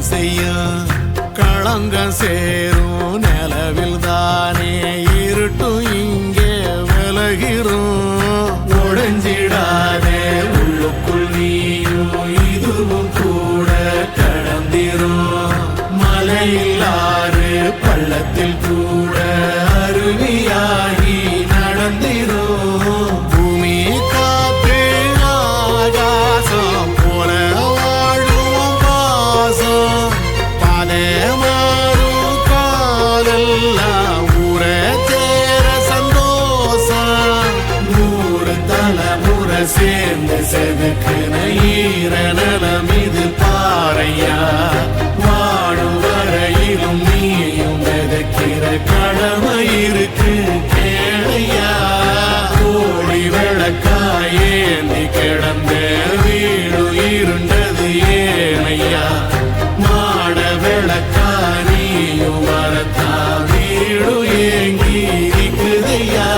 செய்யும் களங்க சேரும் நிலவில் தானே இருட்டும் இங்கே விலகிறோம் உடைஞ்சிடாதே உள்ளுக்குள் நீயும் இதுவும் கூட கடந்திரும் மலையில்லாறு பள்ளத்தில் கூட அருவியாகி நடந்திரும் பூமி காத்து ஆகாசம் போல வாழும் பாசம் பாதை மாறும் காலெல்லாம் ஊர சேர சந்தோஷம் 100 தலைமுறை சேர்ந்து செதுக்குன ஈர நலம் இது பாறையா வாழும் வரையிலும் நீயும் விதைக்கிற கடமை இருக்கு கேளையா கோழி விளக்காயேந்தி கிடந்த வீடு இருண்டது ஏனையா மாட விளக்கா நீயும் வரத்தா வீடு ஏங்கி இருக்குதையா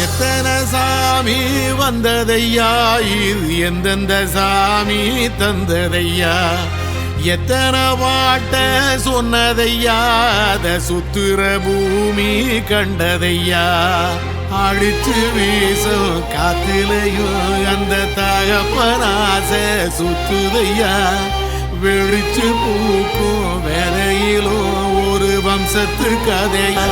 எத்தனை சாமி வந்ததையா இது எந்தெந்த சாமி தந்ததையா எத்தனை பாட்ட சொன்னதையா அத சுத்துற பூமி கண்டதையா அடிச்சு வீசும் காத்திலையும் அந்த தகப்பனாச சுத்துதையா வெளிச்சு பூக்கும் வேலையிலும் ஒரு வம்சத்து கதையா